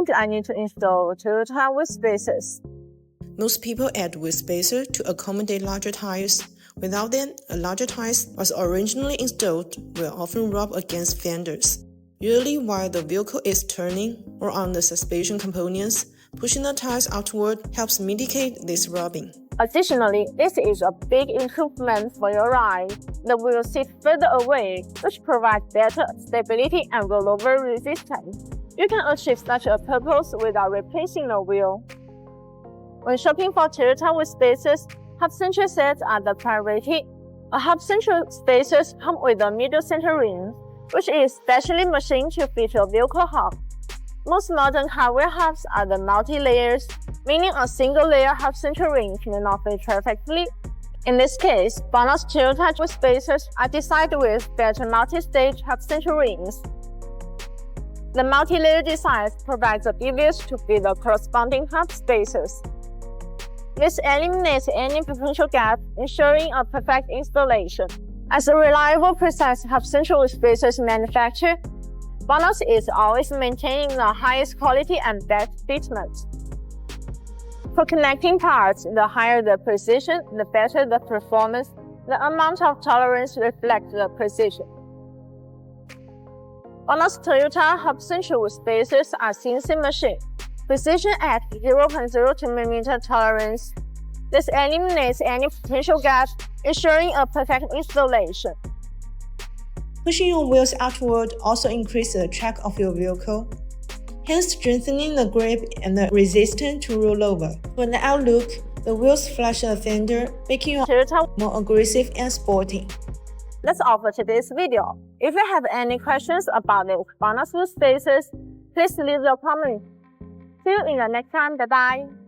point I need to install Toyota wheel spacers. Most people add wheel spacer to accommodate larger tires. Without them, a larger tire was originally installed will often rub against fenders. Usually while the vehicle is turning or on the suspension components, pushing the tires outward helps mitigate this rubbing. Additionally, this is a big improvement for your ride. The wheels sit further away, which provides better stability and rollover resistance. You can achieve such a purpose without replacing the wheel. When shopping for Toyota wheel spacers, Hub-Centric sets are the priority. A Hub-Centric spacers come with a middle center ring, which is specially machined to fit a vehicle hub. Most modern car wheel hubs are the multi-layers, meaning a single-layer Hub-Centric ring cannot fit perfectly. In this case, BONOSS Toyota wheel spacers are designed with better multi-stage Hub-Centric rings. The multi-layer design provides the ability to fit the corresponding hub spacers. This eliminates any potential gap, ensuring a perfect installation. As a reliable, precise Hub-Centric wheel spacers manufacturer, BONOSS is always maintaining the highest quality and best fitment. For connecting parts, the higher the precision, the better the performance. The amount of tolerance reflects the precision. BONOSS Toyota Hub-Centric wheel spacers are CNC machined. Precision at 0.02 mm tolerance. This eliminates any potential gap, ensuring a perfect installation. Pushing your wheels outward also increases the track of your vehicle, hence strengthening the grip and the resistance to rollover. For the outlook, the wheels flush the fender, making your Toyota more aggressive and sporty. That's all for today's video. If you have any questions about the BONOSS wheel spacers, please leave your comment. See you in the next time. Bye-bye.